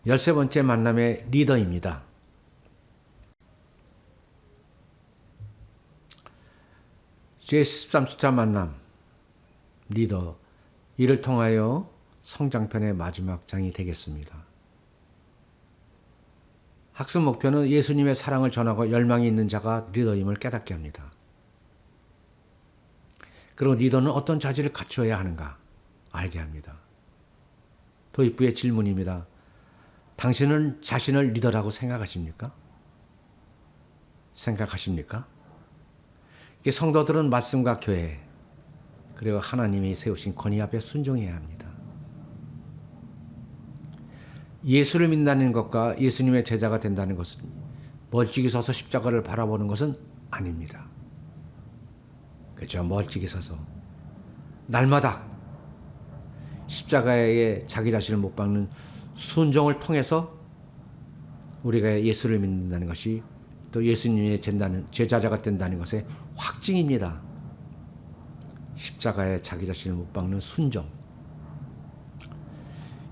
13번째 만남의 리더입니다. 제13차 만남 리더, 이를 통하여 성장편의 마지막 장이 되겠습니다. 학습 목표는 예수님의 사랑을 전하고 열망이 있는 자가 리더임을 깨닫게 합니다. 그리고 리더는 어떤 자질을 갖추어야 하는가 알게 합니다. 도입부의 질문입니다. 당신은 자신을 리더라고 생각하십니까? 이게 성도들은 말씀과 교회, 그리고 하나님이 세우신 권위 앞에 순종해야 합니다. 예수를 믿는다는 것과 예수님의 제자가 된다는 것은 멀찍이 서서 십자가를 바라보는 것은 아닙니다. 그렇죠? 멀찍이 서서 날마다 십자가에 자기 자신을 못 박는 순종을 통해서 우리가 예수를 믿는다는 것이 또 예수님의 제자가 된다는 것의 확증입니다. 십자가에 자기 자신을 못 박는 순종.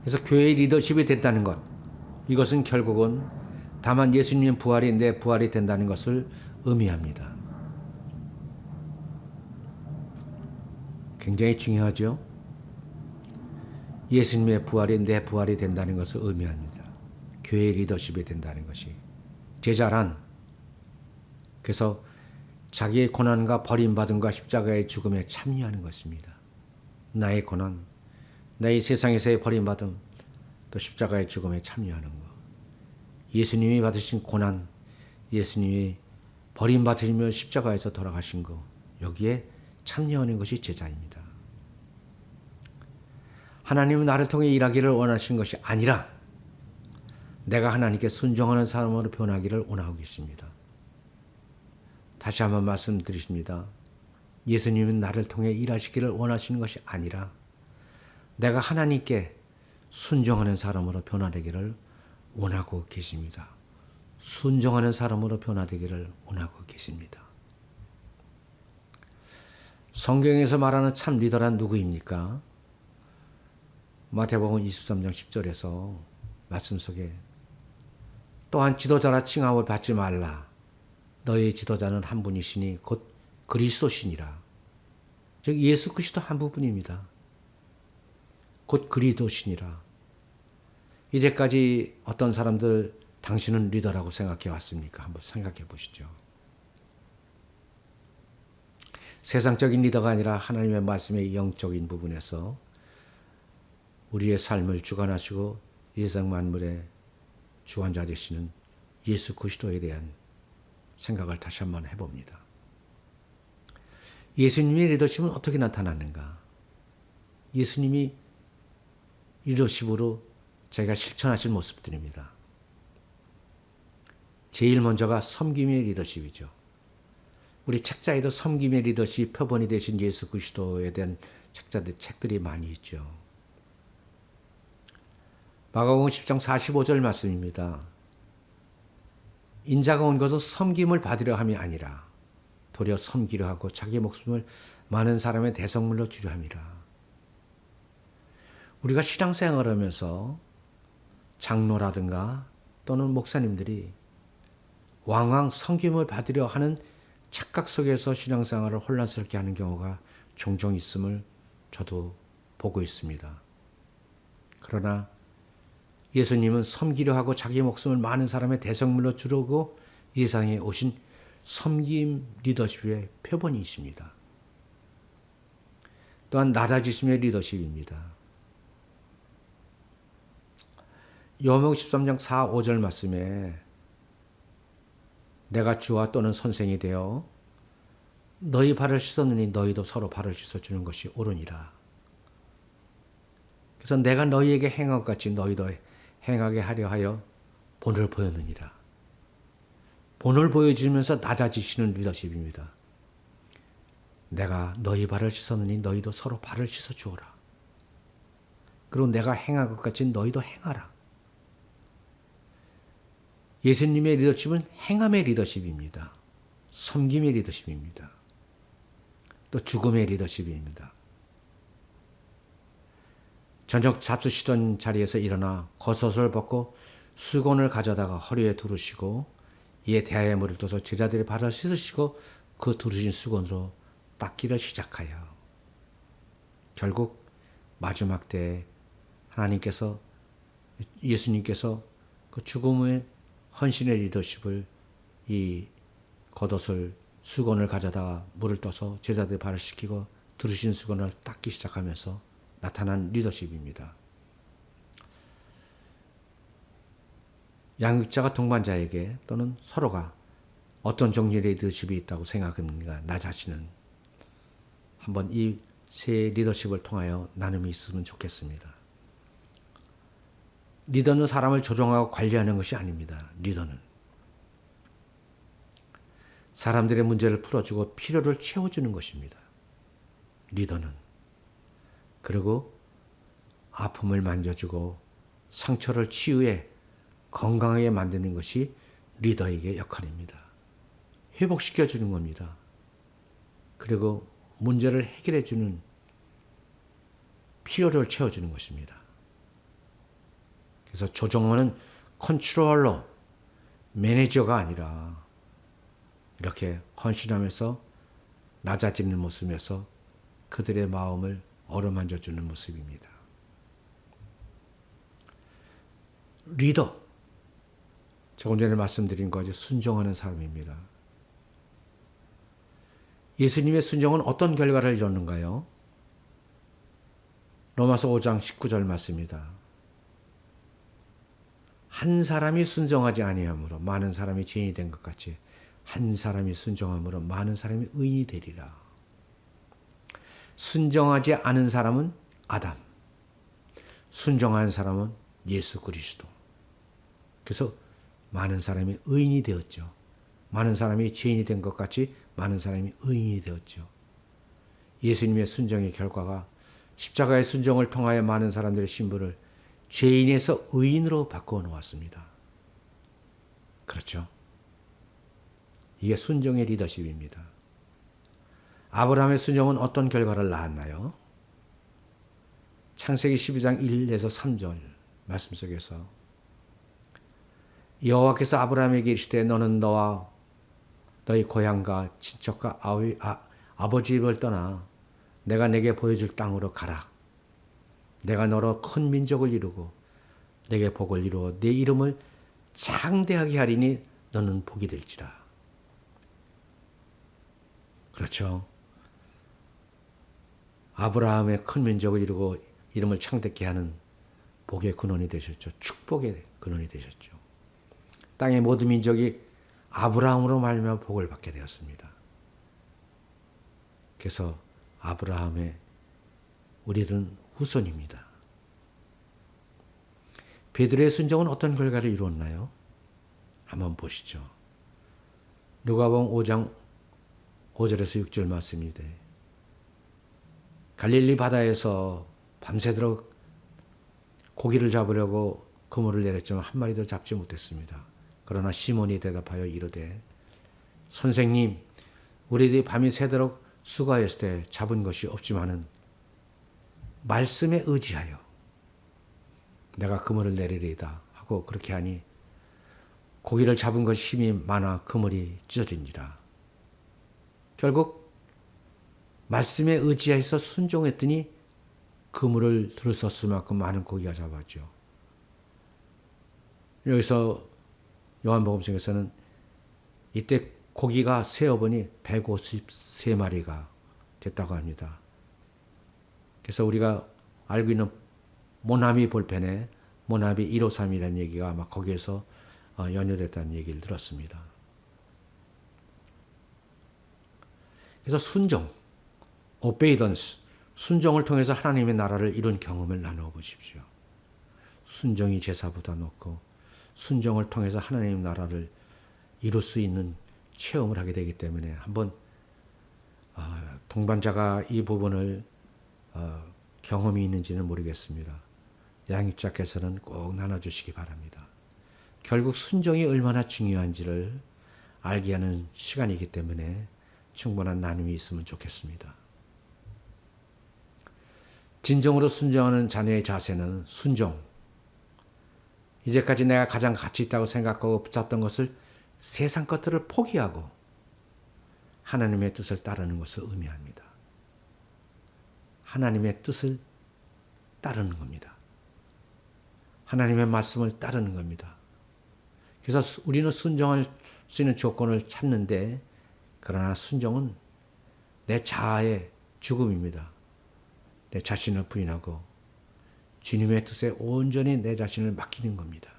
그래서 교회의 리더십이 됐다는 것, 이것은 결국은 다만 예수님의 부활이 내 부활이 된다는 것을 의미합니다. 굉장히 중요하죠. 예수님의 부활이 내 부활이 된다는 것을 의미합니다. 교회의 리더십이 된다는 것이. 제자란 그래서 자기의 고난과 버림받음과 십자가의 죽음에 참여하는 것입니다. 나의 고난, 나의 세상에서의 버림받음, 또 십자가의 죽음에 참여하는 것. 예수님이 받으신 고난, 예수님이 버림받으시며 십자가에서 돌아가신 것, 여기에 참여하는 것이 제자입니다. 하나님은 나를 통해 일하기를 원하신 것이 아니라 내가 하나님께 순종하는 사람으로 변하기를 원하고 계십니다. 다시 한번 말씀드리십니다. 예수님은 나를 통해 일하시기를 원하시는 것이 아니라 내가 하나님께 순종하는 사람으로 변화되기를 원하고 계십니다. 순종하는 사람으로 변화되기를 원하고 계십니다. 성경에서 말하는 참 리더란 누구입니까? 마태복음 23장 10절에서 말씀 속에 또한 지도자라 칭함을 받지 말라. 너의 지도자는 한 분이시니 곧 그리스도시니라. 즉 예수 그리스도 한 부분입니다. 곧 그리스도시니라. 이제까지 어떤 사람들 당신은 리더라고 생각해 왔습니까? 한번 생각해 보시죠. 세상적인 리더가 아니라 하나님의 말씀의 영적인 부분에서 우리의 삶을 주관하시고 세상 만물의 주관자 되시는 예수 그리스도에 대한 생각을 다시 한번 해봅니다. 예수님의 리더십은 어떻게 나타나는가? 예수님이 리더십으로 자기가 실천하실 모습들입니다. 제일 먼저가 섬김의 리더십이죠. 우리 책자에도 섬김의 리더십 표본이 되신 예수 그리스도에 대한 책들이 많이 있죠. 마가복음 10장 45절 말씀입니다. 인자가 온 것은 섬김을 받으려 함이 아니라 도리어 섬기려 하고 자기 목숨을 많은 사람의 대성물로 주려 함이라. 우리가 신앙생활을 하면서 장로라든가 또는 목사님들이 왕왕 섬김을 받으려 하는 착각 속에서 신앙생활을 혼란스럽게 하는 경우가 종종 있음을 저도 보고 있습니다. 그러나 예수님은 섬기려 하고 자기 목숨을 많은 사람의 대성물로 주려고 이 세상에 오신 섬김 리더십의 표본이 있습니다. 또한 낮아지심의 리더십입니다. 요한복음 13장 4, 5절 말씀에 내가 주와 또는 선생이 되어 너희 발을 씻었느니 너희도 서로 발을 씻어주는 것이 옳으니라. 그래서 내가 너희에게 행한 것 같이 너희도 행하게 하려 하여 본을 보였느니라. 본을 보여주면서 낮아지시는 리더십입니다. 내가 너희 발을 씻었느니 너희도 서로 발을 씻어주어라. 그리고 내가 행한 것 같이 너희도 행하라. 예수님의 리더십은 행함의 리더십입니다. 섬김의 리더십입니다. 또 죽음의 리더십입니다. 저녁 잡수시던 자리에서 일어나 겉옷을 벗고 수건을 가져다가 허리에 두르시고 이에 대야에 물을 떠서 제자들의 발을 씻으시고 그 두르신 수건으로 닦기를 시작하여 결국 마지막 때에 하나님께서 예수님께서 그 죽음의 헌신의 리더십을 이 겉옷을 수건을 가져다가 물을 떠서 제자들의 발을 씻기고 두르신 수건을 닦기 시작하면서 나타난 리더십입니다. 양육자가 동반자에게 또는 서로가 어떤 종류의 리더십이 있다고 생각합니까? 나 자신은 한번 이 세 리더십을 통하여 나눔이 있으면 좋겠습니다. 리더는 사람을 조종하고 관리하는 것이 아닙니다. 리더는 사람들의 문제를 풀어주고 필요를 채워주는 것입니다. 리더는 그리고 아픔을 만져주고 상처를 치유해 건강하게 만드는 것이 리더에게 역할입니다. 회복시켜주는 겁니다. 그리고 문제를 해결해주는 필요를 채워주는 것입니다. 그래서 조종하는 컨트롤러, 매니저가 아니라 이렇게 헌신하면서 낮아지는 모습에서 그들의 마음을 어루만져주는 모습입니다. 리더, 조금 전에 말씀드린 거죠. 순종하는 사람입니다. 예수님의 순종은 어떤 결과를 이뤘는가요? 로마서 5장 19절 말씀입니다. 한 사람이 순종하지 아니함으로 많은 사람이 죄인이 된 것 같이 한 사람이 순종함으로 많은 사람이 의인이 되리라. 순종하지 않은 사람은 아담, 순종한 사람은 예수 그리스도. 그래서 많은 사람이 의인이 되었죠. 많은 사람이 죄인이 된 것 같이 많은 사람이 의인이 되었죠. 예수님의 순종의 결과가 십자가의 순종을 통하여 많은 사람들의 신분을 죄인에서 의인으로 바꾸어 놓았습니다. 그렇죠? 이게 순종의 리더십입니다. 아브라함의 순종은 어떤 결과를 낳았나요? 창세기 12장 1에서 3절 말씀 속에서 여호와께서 아브라함에게 이르시되 너는 너와 너희 고향과 친척과 아버지 집을 떠나 내가 내게 보여줄 땅으로 가라. 내가 너로 큰 민족을 이루고 내게 복을 이루어 내 이름을 창대하게 하리니 너는 복이 될지라. 그렇죠. 아브라함의 큰 민족을 이루고 이름을 창대케 하는 복의 근원이 되셨죠. 축복의 근원이 되셨죠. 땅의 모든 민족이 아브라함으로 말미암아 복을 받게 되었습니다. 그래서 아브라함의 우리는 후손입니다. 베드로의 순종은 어떤 결과를 이루었나요? 한번 보시죠. 누가복음 5장 5절에서 6절 말씀입니다. 갈릴리 바다에서 밤새도록 고기를 잡으려고 그물을 내렸지만 한 마리도 잡지 못했습니다. 그러나 시몬이 대답하여 이르되 선생님 우리들이 밤이 새도록 수고하였을 때 잡은 것이 없지만은 말씀에 의지하여 내가 그물을 내리리이다 하고 그렇게 하니 고기를 잡은 것이 힘이 많아 그물이 찢어진지라. 결국 말씀에 의지해서 순종했더니 그물을 들었을 만큼 많은 고기가 잡았죠. 여기서 요한복음성에서는 이때 고기가 세어보니 153마리가 됐다고 합니다. 그래서 우리가 알고 있는 모나미 볼펜에 모나미 153이라는 얘기가 아마 거기에서 연유됐다는 얘기를 들었습니다. 그래서 순종, obedience, 순종을 통해서 하나님의 나라를 이룬 경험을 나누어 보십시오. 순종이 제사보다 높고 순종을 통해서 하나님의 나라를 이룰 수 있는 체험을 하게 되기 때문에 한번 동반자가 이 부분을 경험이 있는지는 모르겠습니다. 양육자께서는 꼭 나눠주시기 바랍니다. 결국 순종이 얼마나 중요한지를 알게 하는 시간이기 때문에 충분한 나눔이 있으면 좋겠습니다. 진정으로 순종하는 자녀의 자세는 순종. 이제까지 내가 가장 가치 있다고 생각하고 붙잡던 것을 세상 것들을 포기하고 하나님의 뜻을 따르는 것을 의미합니다. 하나님의 뜻을 따르는 겁니다. 하나님의 말씀을 따르는 겁니다. 그래서 우리는 순종할 수 있는 조건을 찾는데, 그러나 순종은 내 자아의 죽음입니다. 내 자신을 부인하고 주님의 뜻에 온전히 내 자신을 맡기는 겁니다.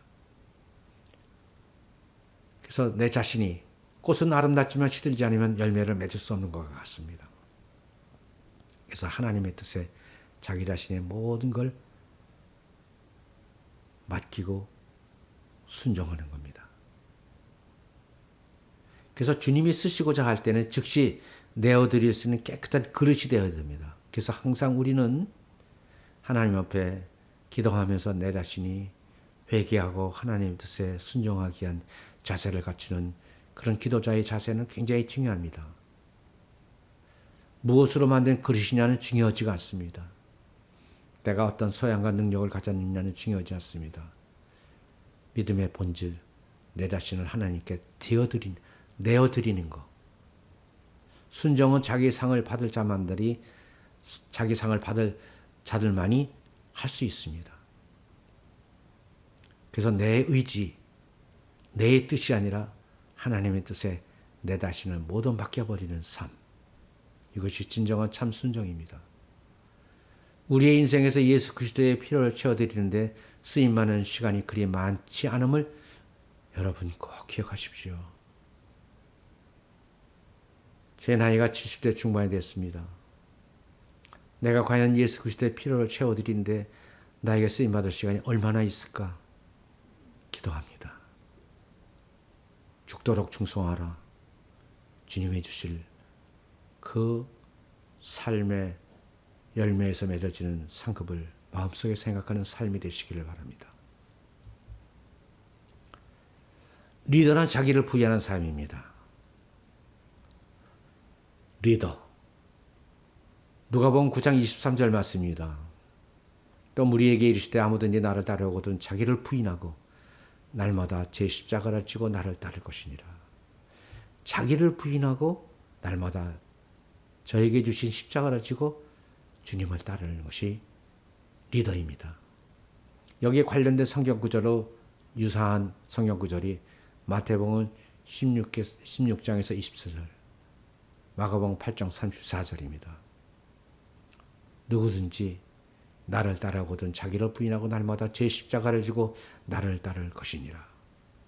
그래서 내 자신이 꽃은 아름답지만 시들지 않으면 열매를 맺을 수 없는 것과 같습니다. 그래서 하나님의 뜻에 자기 자신의 모든 걸 맡기고 순종하는 겁니다. 그래서 주님이 쓰시고자 할 때는 즉시 내어드릴 수 있는 깨끗한 그릇이 되어야 됩니다. 그래서 항상 우리는 하나님 앞에 기도하면서 내 자신이 회개하고 하나님의 뜻에 순종하기 위한 자세를 갖추는 그런 기도자의 자세는 굉장히 중요합니다. 무엇으로 만든 그릇이냐는 중요하지가 않습니다. 내가 어떤 소양과 능력을 가졌느냐는 중요하지 않습니다. 믿음의 본질, 내 자신을 하나님께 내어드리는 것. 순종은 자기 상을 받을 자만들이, 자기 상을 받을 자들만이 할 수 있습니다. 그래서 내 의지, 내 뜻이 아니라 하나님의 뜻에 내 자신을 모두 맡겨버리는 삶. 이것이 진정한 참 순종입니다. 우리의 인생에서 예수 그리스도의 필요를 채워드리는데 쓰임받는 시간이 그리 많지 않음을 여러분 꼭 기억하십시오. 제 나이가 70대 중반이 됐습니다. 내가 과연 예수 그리스도의 필요를 채워드리는데 나에게 쓰임받을 시간이 얼마나 있을까? 기도합니다. 죽도록 충성하라. 주님이 주실 그 삶의 열매에서 맺어지는 상급을 마음속에 생각하는 삶이 되시기를 바랍니다. 리더는 자기를 부여하는 삶입니다. 리더. 누가복음 9장 23절 말씀입니다. 또 무리에게 이르시되 아무든지 나를 따르거든 자기를 부인하고 날마다 제 십자가를 지고 나를 따를 것이니라. 자기를 부인하고 날마다 저에게 주신 십자가를 지고 주님을 따르는 것이 리더입니다. 여기에 관련된 성경 구절로 유사한 성경 구절이 마태복음 16장에서 24절, 마가복음 8장 34절입니다. 누구든지 나를 따르거든 자기를 부인하고 날마다 제 십자가를 지고 나를 따를 것이니라.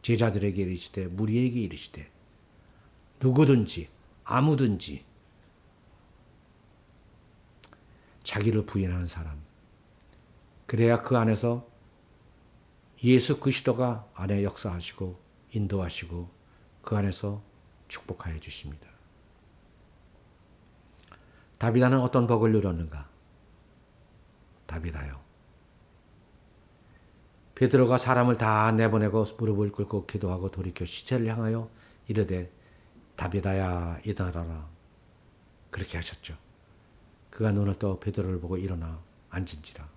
제자들에게 이르시되 무리에게 이르시되 누구든지 아무든지 자기를 부인하는 사람, 그래야 그 안에서 예수 그리스도가 안에 역사하시고 인도하시고 그 안에서 축복하여 주십니다. 다비다는 어떤 복을 누렸는가? 다비다요. 베드로가 사람을 다 내보내고 무릎을 꿇고 기도하고 돌이켜 시체를 향하여 이르되 다비다야 일어나라. 그렇게 하셨죠. 그가 눈을 떠 베드로를 보고 일어나 앉은지라.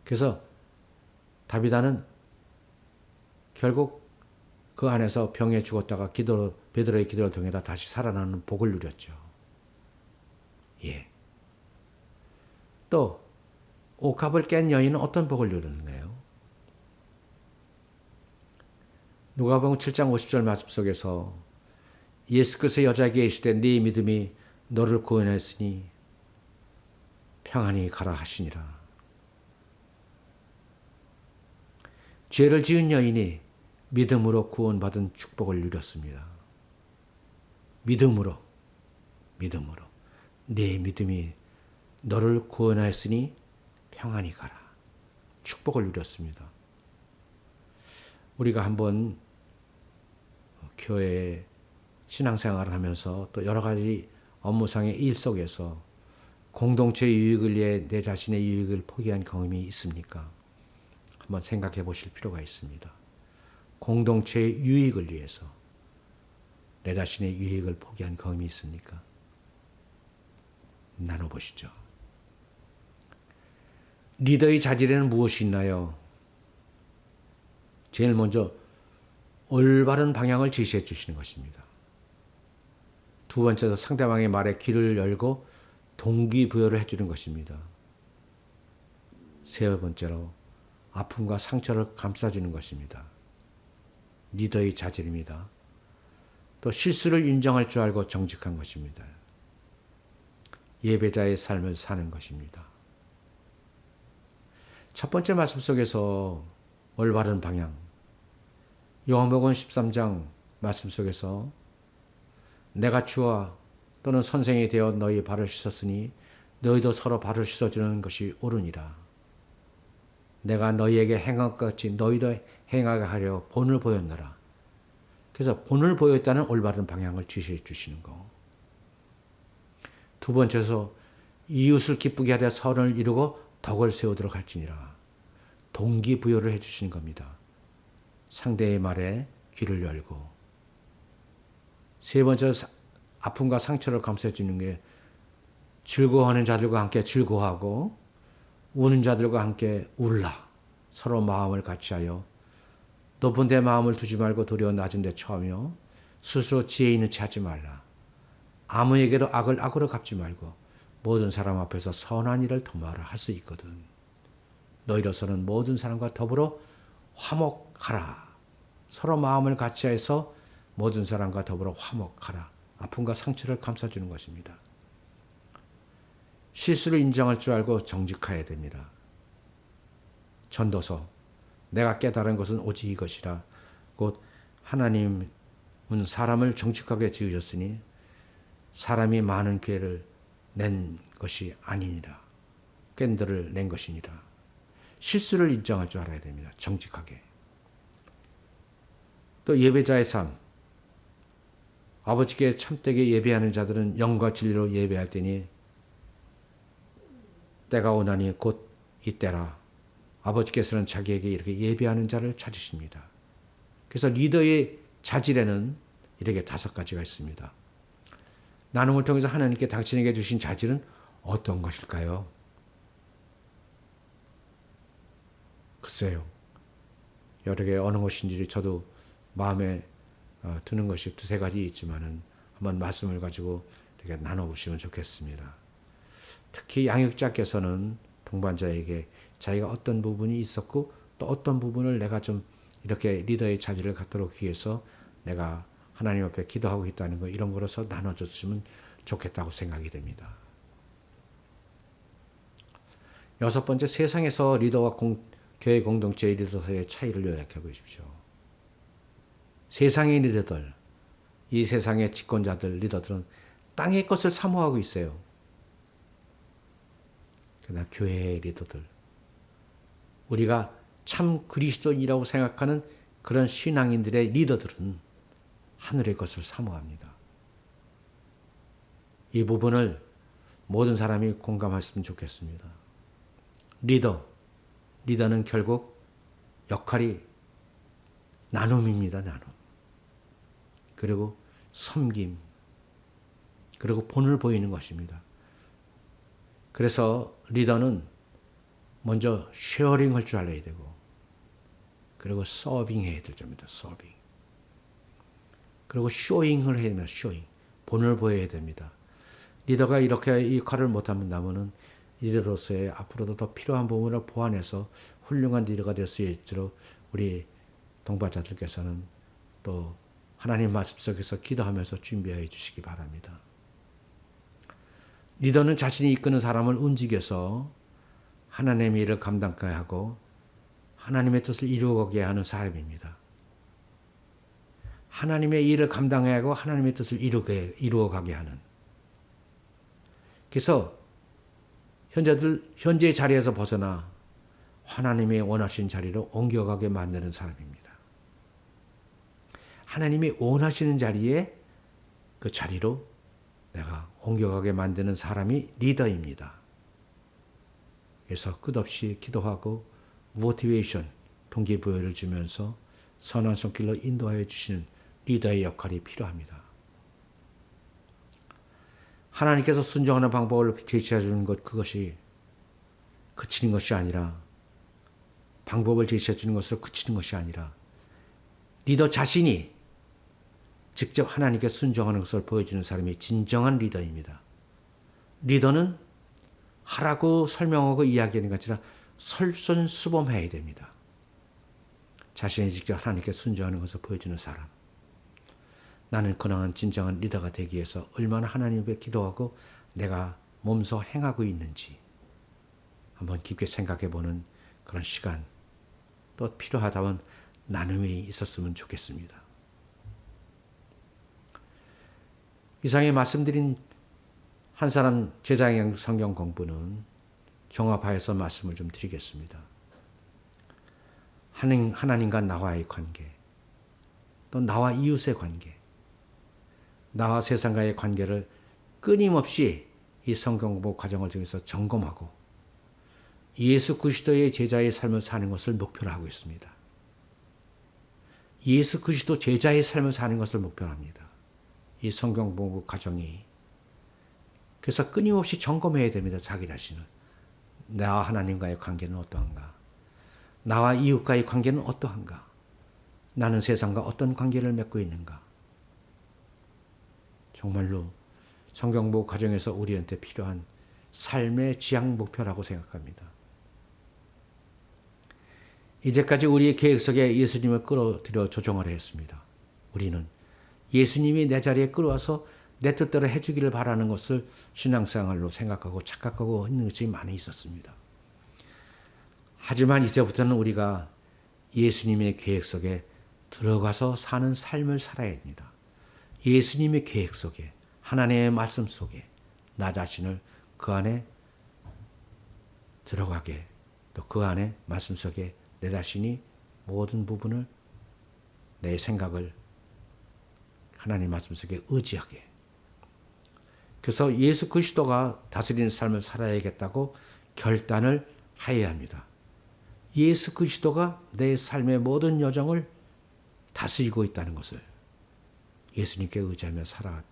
그래서 다비다는 결국 그 안에서 병에 죽었다가 베드로의 기도를 통해서 다시 살아나는 복을 누렸죠. 예. 또 옥합을 깬 여인은 어떤 복을 누리는가요? 누가복음 7장 50절 말씀 속에서 예수께서 여자에게 이르시되 네 믿음이 너를 구원했으니 평안히 가라 하시니라. 죄를 지은 여인이 믿음으로 구원받은 축복을 누렸습니다. 믿음으로 네 믿음이 너를 구원하였으니 평안히 가라. 축복을 누렸습니다. 우리가 한번 교회에 신앙생활을 하면서 또 여러 가지 업무상의 일 속에서 공동체의 유익을 위해 내 자신의 유익을 포기한 경험이 있습니까? 한번 생각해 보실 필요가 있습니다. 공동체의 유익을 위해서 내 자신의 유익을 포기한 경험이 있습니까? 나눠보시죠. 리더의 자질에는 무엇이 있나요? 제일 먼저 올바른 방향을 제시해 주시는 것입니다. 두 번째로 상대방의 말에 귀를 열고 동기부여를 해주는 것입니다. 세 번째로 아픔과 상처를 감싸주는 것입니다. 리더의 자질입니다. 또 실수를 인정할 줄 알고 정직한 것입니다. 예배자의 삶을 사는 것입니다. 첫 번째 말씀 속에서 올바른 방향, 요한복음 13장 말씀 속에서 내가 주와 또는 선생이 되어 너희 발을 씻었으니 너희도 서로 발을 씻어주는 것이 옳으니라. 내가 너희에게 행한 것 같이 너희도 행하게 하려 본을 보였노라. 그래서 본을 보였다는 올바른 방향을 지시해 주시는 거. 두 번째서 이웃을 기쁘게 하되 선을 이루고 덕을 세우도록 할지니라. 동기부여를 해 주시는 겁니다. 상대의 말에 귀를 열고. 세 번째 아픔과 상처를 감싸 주는 게 즐거워하는 자들과 함께 즐거워하고 우는 자들과 함께 울라. 서로 마음을 같이하여 높은 데 마음을 두지 말고 도리어 낮은 데 처하며 스스로 지혜 있는 체 하지 말라. 아무에게도 악을 악으로 갚지 말고 모든 사람 앞에서 선한 일을 도모하라 할 수 있거든. 너희로서는 모든 사람과 더불어 화목하라. 서로 마음을 같이해서 모든 사람과 더불어 화목하라. 아픔과 상처를 감싸주는 것입니다. 실수를 인정할 줄 알고 정직해야 됩니다. 전도서 내가 깨달은 것은 오직 이것이라. 곧 하나님은 사람을 정직하게 지으셨으니 사람이 많은 기회를 낸 것이 아니니라. 깬들을 낸 것이니라. 실수를 인정할 줄 알아야 됩니다. 정직하게. 또 예배자의 삶. 아버지께 참되게 예배하는 자들은 영과 진리로 예배할 때니 때가 오나니 곧 이때라. 아버지께서는 자기에게 이렇게 예배하는 자를 찾으십니다. 그래서 리더의 자질에는 이렇게 5가지가 있습니다. 나눔을 통해서 하나님께 당신에게 주신 자질은 어떤 것일까요? 글쎄요. 여러 개 어느 것인지 저도 마음에 드는 것이 2-3가지 있지만은 한번 말씀을 가지고 이렇게 나눠보시면 좋겠습니다. 특히 양육자께서는 동반자에게 자기가 어떤 부분이 있었고 또 어떤 부분을 내가 좀 이렇게 리더의 자질을 갖도록 위해서 내가 하나님 앞에 기도하고 있다는 거 이런 거로서 나눠줬으면 좋겠다고 생각이 됩니다. 6번째, 세상에서 리더와 교회 공동체의 리더의 차이를 요약해 보십시오. 세상의 리더들, 이 세상의 집권자들, 리더들은 땅의 것을 사모하고 있어요. 그러나 교회의 리더들, 우리가 참 그리스도인이라고 생각하는 그런 신앙인들의 리더들은 하늘의 것을 사모합니다. 이 부분을 모든 사람이 공감했으면 좋겠습니다. 리더는 결국 역할이 나눔입니다. 나눔. 그리고 섬김. 그리고 본을 보이는 것입니다. 그래서 리더는 먼저 쉐어링 할 줄 알아야 되고 그리고 서빙 해야 될 겁니다. 서빙. 그리고 쇼잉을 해야 됩니다. 쇼잉. 본을 보여야 됩니다. 리더가 이렇게 이 역할을 못한다면 리더로서의 앞으로도 더 필요한 부분을 보완해서 훌륭한 리더가 될 수 있도록 우리 동반자들께서는 또 하나님 말씀 속에서 기도하면서 준비해 주시기 바랍니다. 리더는 자신이 이끄는 사람을 움직여서 하나님의 일을 감당하게 하고 하나님의 뜻을 이루어가게 하는 사람입니다. 하나님의 일을 감당해야 하고 하나님의 뜻을 이루어가게 하는. 그래서 현재의 자리에서 벗어나 하나님의 원하신 자리로 옮겨가게 만드는 사람입니다. 하나님이 원하시는 자리에 그 자리로 내가 옮겨가게 만드는 사람이 리더입니다. 그래서 끝없이 기도하고 모티베이션, 동기부여를 주면서 선한 손길로 인도하여 주시는 리더의 역할이 필요합니다. 하나님께서 순종하는 방법을 제시해 주는 것, 그것이 그치는 것이 아니라 방법을 제시해 주는 것으로 그치는 것이 아니라 리더 자신이 직접 하나님께 순종하는 것을 보여주는 사람이 진정한 리더입니다. 리더는 하라고 설명하고 이야기하는 것 아니라 설선수범해야 됩니다. 자신이 직접 하나님께 순종하는 것을 보여주는 사람. 나는 그러한 진정한 리더가 되기 위해서 얼마나 하나님 앞에 기도하고 내가 몸소 행하고 있는지 한번 깊게 생각해보는 그런 시간, 또 필요하다면 나눔이 있었으면 좋겠습니다. 이상에 말씀드린 한 사람 제자의 성경 공부는 종합하여서 말씀을 좀 드리겠습니다. 하나님과 나와의 관계, 또 나와 이웃의 관계, 나와 세상과의 관계를 끊임없이 이 성경 공부 과정을 통해서 점검하고 예수 그리스도의 제자의 삶을 사는 것을 목표로 하고 있습니다. 예수 그리스도 제자의 삶을 사는 것을 목표로 합니다. 이 성경 공부 과정이. 그래서 끊임없이 점검해야 됩니다. 자기 자신을. 나와 하나님과의 관계는 어떠한가? 나와 이웃과의 관계는 어떠한가? 나는 세상과 어떤 관계를 맺고 있는가? 정말로 성경 공부 과정에서 우리한테 필요한 삶의 지향 목표라고 생각합니다. 이제까지 우리의 계획 속에 예수님을 끌어들여 조정을 했습니다. 우리는 예수님이 내 자리에 끌어와서 내 뜻대로 해주기를 바라는 것을 신앙생활로 생각하고 착각하고 있는 것이 많이 있었습니다. 하지만 이제부터는 우리가 예수님의 계획 속에 들어가서 사는 삶을 살아야 합니다. 예수님의 계획 속에, 하나님의 말씀 속에 나 자신을 그 안에 들어가게, 또 그 안에 말씀 속에 내 자신이 모든 부분을, 내 생각을 하나님 말씀 속에 의지하게. 그래서 예수 그리스도가 다스리는 삶을 살아야겠다고 결단을 해야 합니다. 예수 그리스도가 내 삶의 모든 여정을 다스리고 있다는 것을 예수님께 의지하며 살아.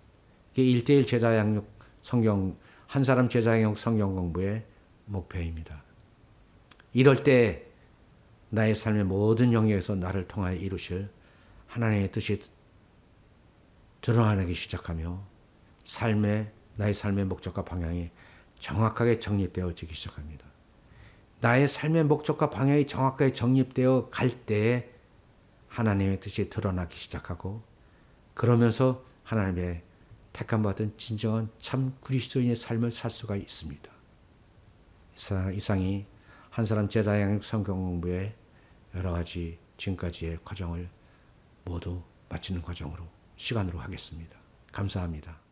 이게 1:1 제자 양육 성경, 한 사람 제자 양육 성경 공부의 목표입니다. 이럴 때 나의 삶의 모든 영역에서 나를 통하여 이루실 하나님의 뜻이 드러나기 시작하며 나의 삶의 목적과 방향이 정확하게 정립되어지기 시작합니다. 나의 삶의 목적과 방향이 정확하게 정립되어 갈 때에 하나님의 뜻이 드러나기 시작하고, 그러면서 하나님의 택함받은 진정한 참 그리스도인의 삶을 살 수가 있습니다. 이상이 한 사람 제자 양육 성경 공부의 여러 가지 지금까지의 과정을 모두 마치는 과정으로 시간으로 하겠습니다. 감사합니다.